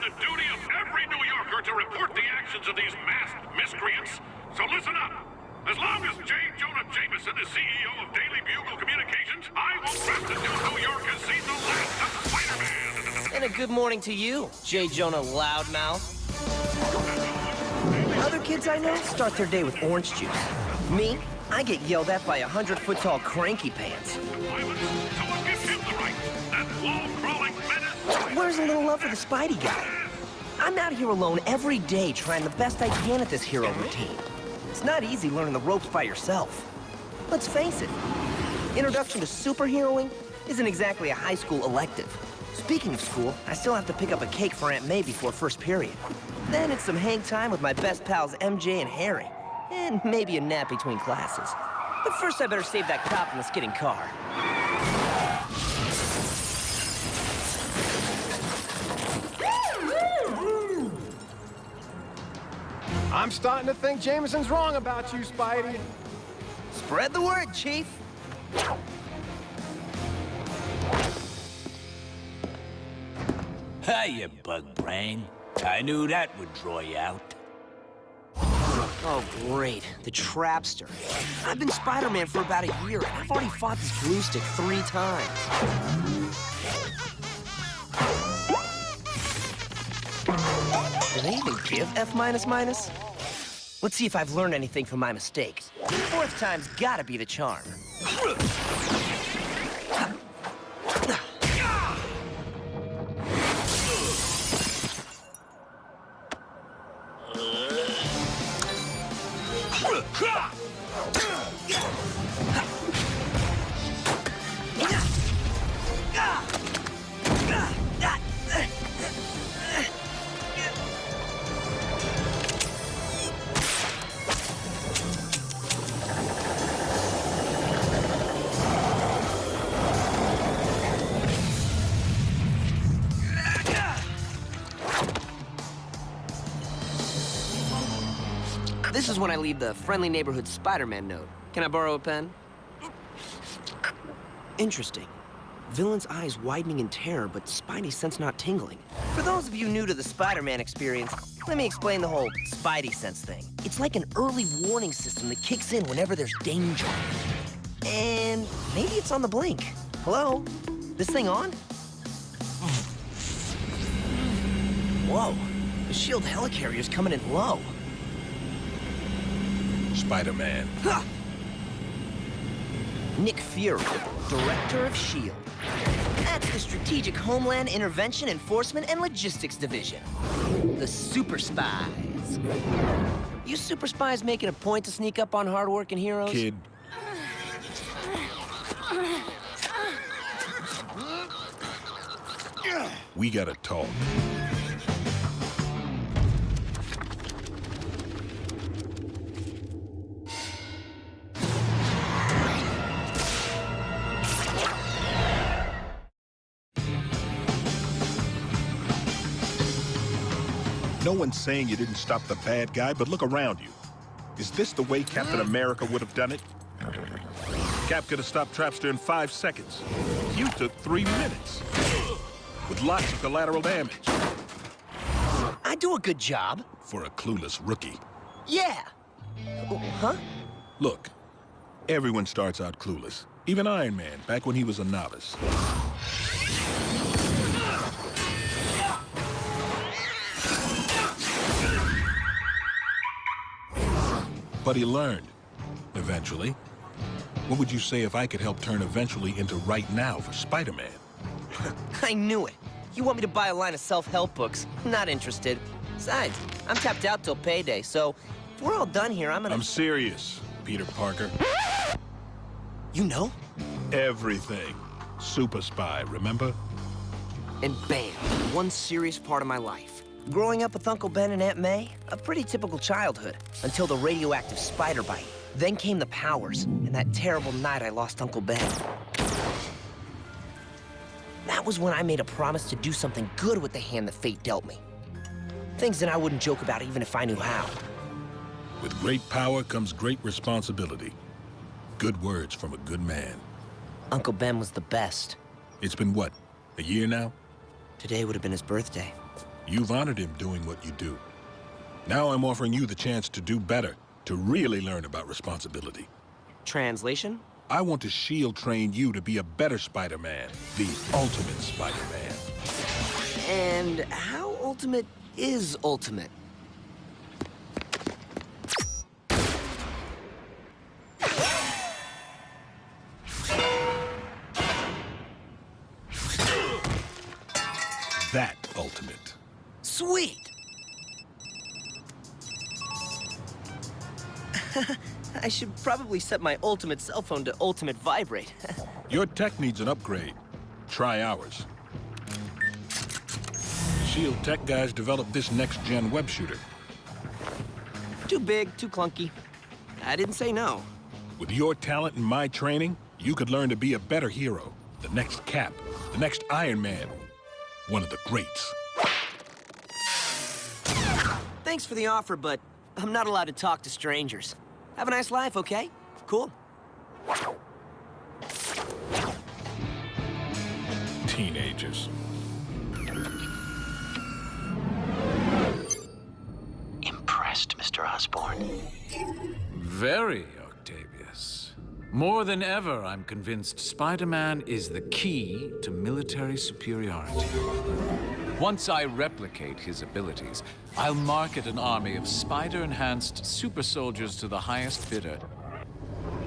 the duty of every New Yorker to report the actions of these masked miscreants. So listen up. As long as J. Jonah Jameson is CEO of Daily Bugle Communications, I won't rest until New York has seen the last of Spider-Man. And a good morning to you, J. Jonah Loudmouth. Other kids I know start their day with orange juice. Me, I get yelled at by 100-foot-tall cranky pants. Violence, someone give him the right. That wall-crawling menace. Where's a little love for the Spidey guy? I'm out here alone every day trying the best I can at this hero routine. It's not easy learning the ropes by yourself. Let's face it, introduction to superheroing isn't exactly a high school elective. Speaking of school, I still have to pick up a cake for Aunt May before first period. Then it's some hang time with my best pals MJ and Harry. And maybe a nap between classes. But first I better save that cop in the skidding car. I'm starting to think Jameson's wrong about you, Spidey. Spread the word, Chief. Hiya, Bug Brain. I knew that would draw you out. Oh, great. The Trapster. I've been Spider-Man for about a year, and I've already fought this glue stick 3 times. Do they even give F-? Let's see if I've learned anything from my mistakes. 4th time's gotta be the charm. This is when I leave the friendly neighborhood Spider-Man note. Can I borrow a pen? Interesting. Villain's eyes widening in terror, but Spidey's sense not tingling. For those of you new to the Spider-Man experience, let me explain the whole Spidey sense thing. It's like an early warning system that kicks in whenever there's danger. And maybe it's on the blink. Hello? This thing on? Whoa. The SHIELD helicarrier's coming in low. Spider-Man. Huh. Nick Fury, Director of S.H.I.E.L.D. That's the Strategic Homeland Intervention Enforcement and Logistics Division. The Super Spies. You Super Spies making a point to sneak up on hard-working heroes? Kid. We gotta talk. No one's saying you didn't stop the bad guy, but look around you. Is this the way Captain America would have done it? Cap could have stopped Trapster in 5 seconds. You took 3 minutes. With lots of collateral damage. I do a good job. For a clueless rookie. Yeah. Oh, huh? Look, everyone starts out clueless. Even Iron Man, back when he was a novice. But he learned, eventually. What would you say if I could help turn eventually into right now for Spider-Man? I knew it. You want me to buy a line of self-help books? Not interested. Besides, I'm tapped out till payday, so if we're all done here, I'm serious, Peter Parker. You know? Everything. Super spy, remember? And bam, one serious part of my life. Growing up with Uncle Ben and Aunt May, a pretty typical childhood, until the radioactive spider bite. Then came the powers, and that terrible night I lost Uncle Ben. That was when I made a promise to do something good with the hand that fate dealt me. Things that I wouldn't joke about even if I knew how. With great power comes great responsibility. Good words from a good man. Uncle Ben was the best. It's been what, a year now? Today would have been his birthday. You've honored him doing what you do. Now I'm offering you the chance to do better, to really learn about responsibility. Translation? I want to shield train you to be a better Spider-Man, the ultimate Spider-Man. And how ultimate is ultimate? That ultimate. Sweet! I should probably set my ultimate cell phone to ultimate vibrate. Your tech needs an upgrade. Try ours. Shield Tech guys developed this next-gen web shooter. Too big, too clunky. I didn't say no. With your talent and my training, you could learn to be a better hero. The next Cap, the next Iron Man. One of the greats. Thanks for the offer, but I'm not allowed to talk to strangers. Have a nice life, okay? Cool. Teenagers. Impressed, Mr. Osborn. Very, Octavius. More than ever, I'm convinced Spider-Man is the key to military superiority. Once I replicate his abilities, I'll market an army of spider-enhanced super soldiers to the highest bidder.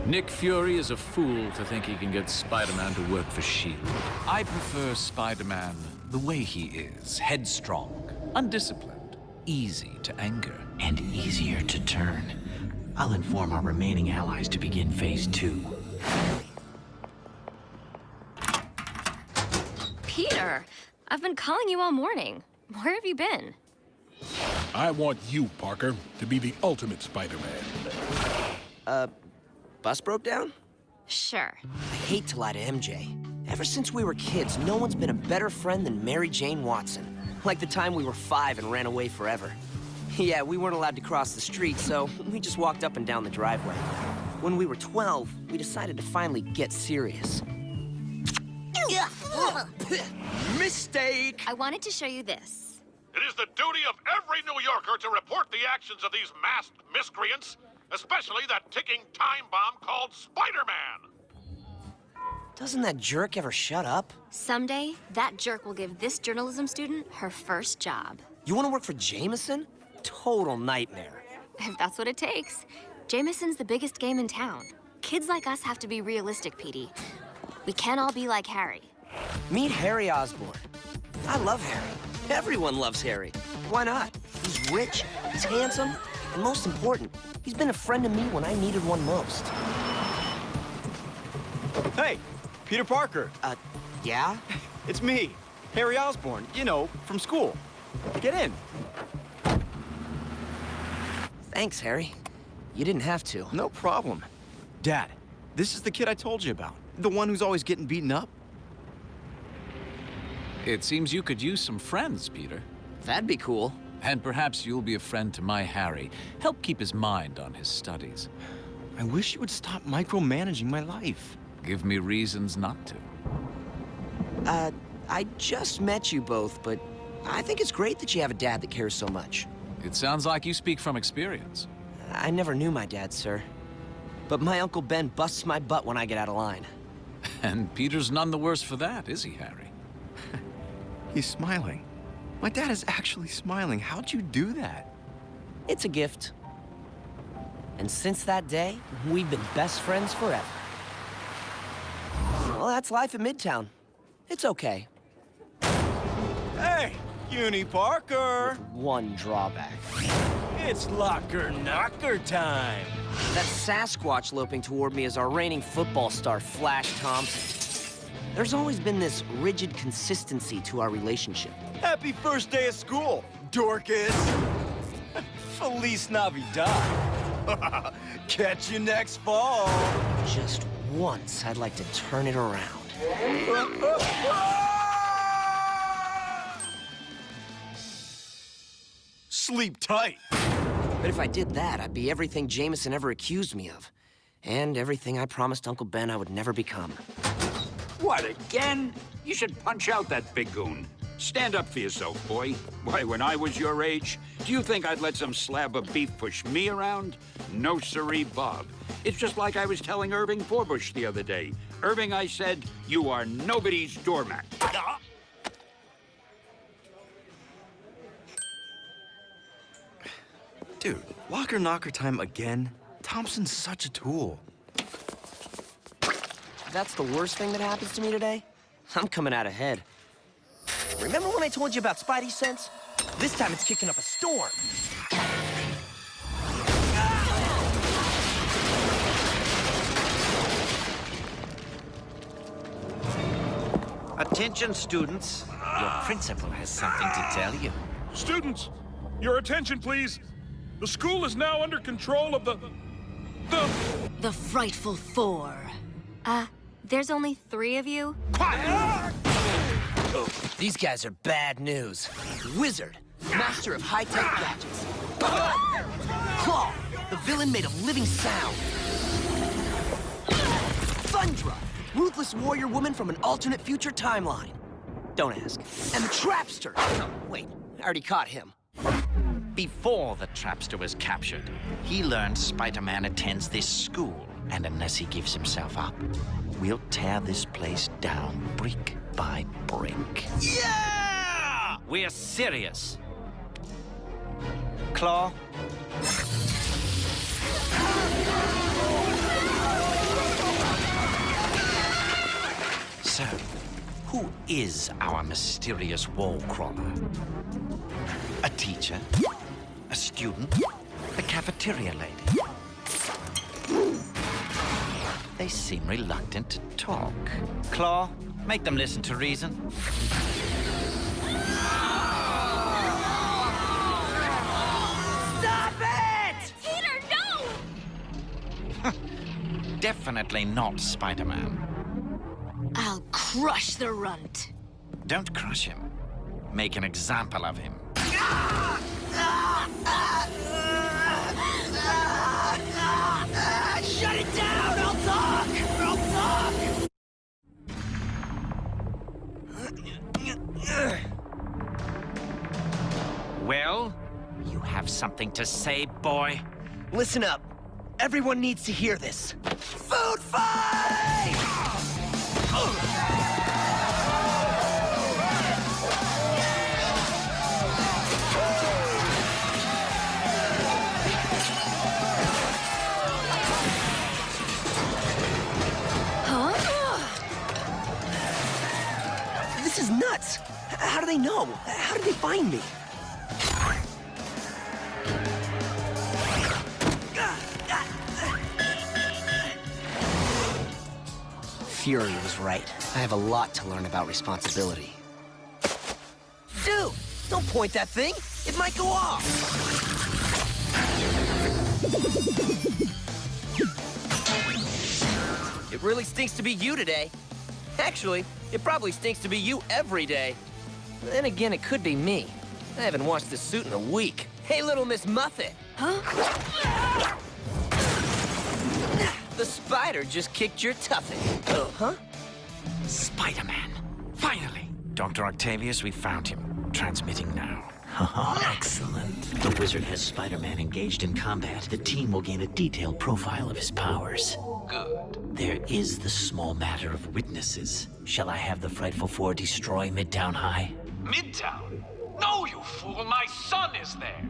Nick Fury is a fool to think he can get Spider-Man to work for S.H.I.E.L.D. I prefer Spider-Man the way he is, headstrong, undisciplined, easy to anger. And easier to turn. I'll inform our remaining allies to begin Phase 2. Peter, I've been calling you all morning. Where have you been? I want you, Parker, to be the ultimate Spider-Man. Bus broke down? Sure. I hate to lie to MJ. Ever since we were kids, no one's been a better friend than Mary Jane Watson. Like the time we were 5 and ran away forever. Yeah, we weren't allowed to cross the street, so we just walked up and down the driveway. When we were 12, we decided to finally get serious. Mistake! I wanted to show you this. It is the duty of every New Yorker to report the actions of these masked miscreants, especially that ticking time bomb called Spider-Man. Doesn't that jerk ever shut up? Someday, that jerk will give this journalism student her first job. You want to work for Jameson? Total nightmare. If that's what it takes. Jameson's the biggest game in town. Kids like us have to be realistic, Petey. We can't all be like Harry. Meet Harry Osborn. I love Harry. Everyone loves Harry. Why not? He's rich, he's handsome, and most important, he's been a friend to me when I needed one most. Hey, Peter Parker. Yeah? It's me, Harry Osborn. You know, from school. Get in. Thanks, Harry. You didn't have to. No problem. Dad, this is the kid I told you about. The one who's always getting beaten up. It seems you could use some friends, Peter. That'd be cool. And perhaps you'll be a friend to my Harry. Help keep his mind on his studies. I wish you would stop micromanaging my life. Give me reasons not to. I just met you both, but I think it's great that you have a dad that cares so much. It sounds like you speak from experience. I never knew my dad, sir. But my Uncle Ben busts my butt when I get out of line. And Peter's none the worse for that, is he, Harry? He's smiling. My dad is actually smiling. How'd you do that? It's a gift. And since that day, we've been best friends forever. Well, that's life in Midtown. It's okay. Hey, Uni Parker! One drawback. It's locker knocker time. That Sasquatch loping toward me is our reigning football star, Flash Thompson. There's always been this rigid consistency to our relationship. Happy first day of school, Dorcas. Feliz Navidad. Catch you next fall. Just once, I'd like to turn it around. Sleep tight. But if I did that, I'd be everything Jameson ever accused me of. And everything I promised Uncle Ben I would never become. What, again? You should punch out that big goon. Stand up for yourself, boy. Why, when I was your age, do you think I'd let some slab of beef push me around? No siree, Bob. It's just like I was telling Irving Forbush the other day. Irving, I said, you are nobody's doormat. Dude, locker knocker time again? Thompson's such a tool. That's the worst thing that happens to me today? I'm coming out ahead. Remember when I told you about Spidey sense? This time it's kicking up a storm. Attention, students. Your principal has something to tell you. Students, your attention, please. The school is now under control of The Frightful Four. There's only 3 of you? These guys are bad news. Wizard, master of high-tech gadgets. Claw, the villain made of living sound. Thundra, ruthless warrior woman from an alternate future timeline. Don't ask. And the Trapster. Oh, wait, I already caught him. Before the Trapster was captured, he learned Spider-Man attends this school. And unless he gives himself up, we'll tear this place down brick by brick. Yeah! We're serious. Claw? So, who is our mysterious wall crawler? A teacher? A student? A cafeteria lady? They seem reluctant to talk. Claw, make them listen to reason. Stop it! Peter, no! Definitely not Spider-Man. I'll crush the runt. Don't crush him. Make an example of him. Shut it down! I'll talk! I'll talk! Well, you have something to say, boy? Listen up. Everyone needs to hear this. Food fight! This is nuts. How do they know? How did they find me? Fury was right. I have a lot to learn about responsibility. Dude, don't point that thing. It might go off. It really stinks to be you today. Actually, it probably stinks to be you every day. Then again, it could be me. I haven't washed this suit in a week. Hey, little Miss Muffet. Huh? The spider just kicked your tuffet. Oh, huh? Spider-Man. Finally! Dr. Octavius, we found him. Transmitting now. Excellent. The wizard has Spider-Man engaged in combat. The team will gain a detailed profile of his powers. Good. There is the small matter of witnesses. Shall I have the Frightful Four destroy Midtown High? Midtown? No, you fool! My son is there!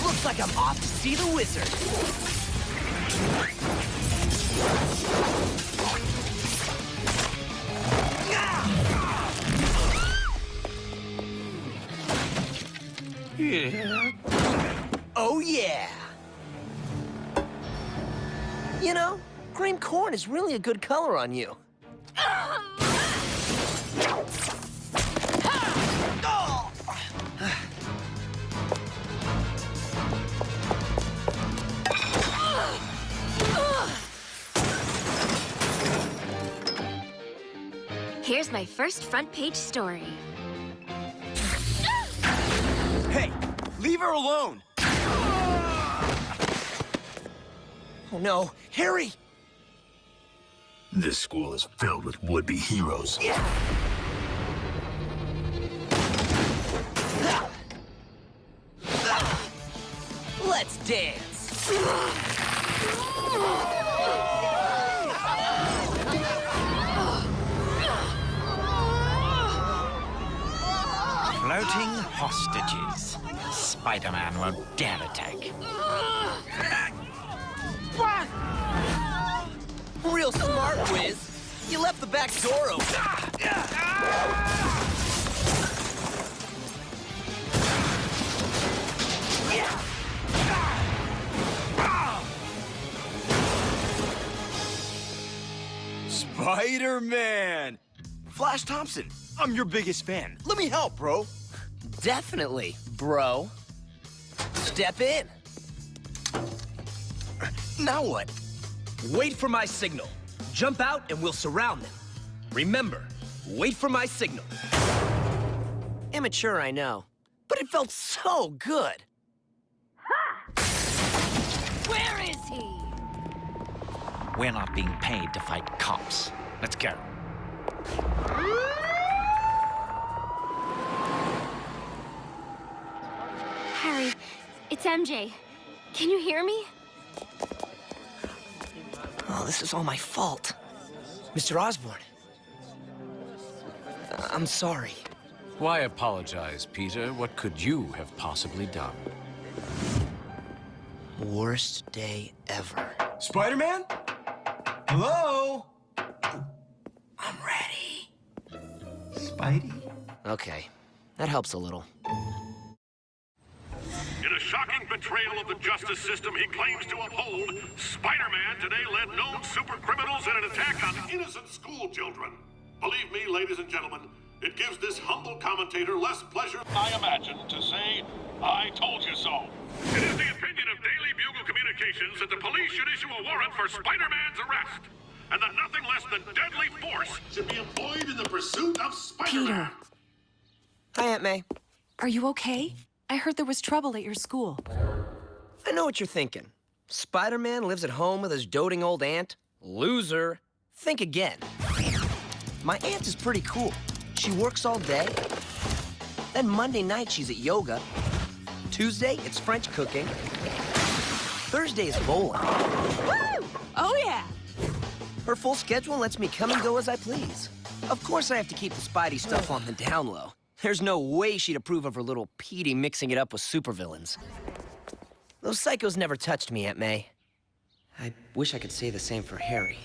Looks like I'm off to see the wizard. Oh, yeah. You know, cream corn is really a good color on you. my first front page story. Hey, leave her alone! Oh no, Harry! This school is filled with would-be heroes. Let's dance! Floating hostages. Spider-Man won't dare attack. Real smart, Wiz. You left the back door open. Spider-Man! Flash Thompson, I'm your biggest fan. Let me help, bro. Definitely, bro. Step in. Now what? Wait for my signal. Jump out and we'll surround them. Remember, wait for my signal. Immature, I know, but it felt so good. Where is he? We're not being paid to fight cops. Let's go. Harry, it's MJ. Can you hear me? Oh, this is all my fault. Mr. Osborn. I'm sorry. Why apologize, Peter? What could you have possibly done? Worst day ever. Spider-Man? Hello? I'm ready. Spidey? Okay, that helps a little. In a shocking betrayal of the justice system he claims to uphold, Spider-Man today led known super criminals in an attack on innocent school children. Believe me, ladies and gentlemen, it gives this humble commentator less pleasure, I imagine, to say, I told you so. It is the opinion of Daily Bugle Communications that the police should issue a warrant for Spider-Man's arrest, and that nothing less than deadly force should be employed in the pursuit of Spider-Man. Hi, Aunt May. Are you okay? I heard there was trouble at your school. I know what you're thinking. Spider-Man lives at home with his doting old aunt? Loser. Think again. My aunt is pretty cool. She works all day. Then Monday night, she's at yoga. Tuesday, it's French cooking. Thursday is bowling. Woo! Oh, yeah. Her full schedule lets me come and go as I please. Of course I have to keep the Spidey stuff on the down low. There's no way she'd approve of her little Petey mixing it up with supervillains. Those psychos never touched me, Aunt May. I wish I could say the same for Harry.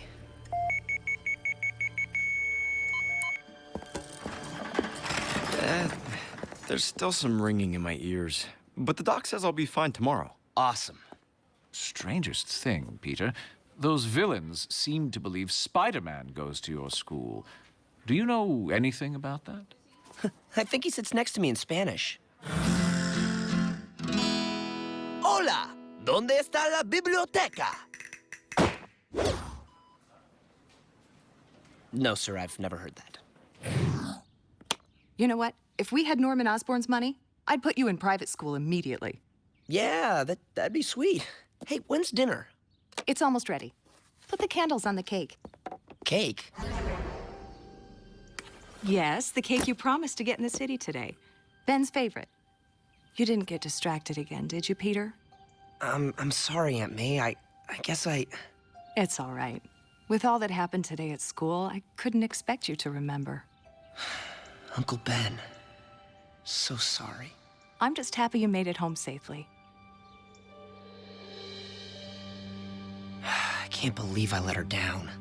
There's still some ringing in my ears, but the doc says I'll be fine tomorrow. Awesome. Strangest thing, Peter. Those villains seem to believe Spider-Man goes to your school. Do you know anything about that? I think he sits next to me in Spanish. Hola! ¿Dónde está la biblioteca? No, sir, I've never heard that. You know what? If we had Norman Osborn's money, I'd put you in private school immediately. Yeah, that'd be sweet. Hey, when's dinner? It's almost ready. Put the candles on the cake. Cake? Yes, the cake you promised to get in the city today. Ben's favorite. You didn't get distracted again, did you, Peter? I'm sorry, Aunt May. I guess I... It's all right. With all that happened today at school, I couldn't expect you to remember. Uncle Ben. So sorry. I'm just happy you made it home safely. I can't believe I let her down.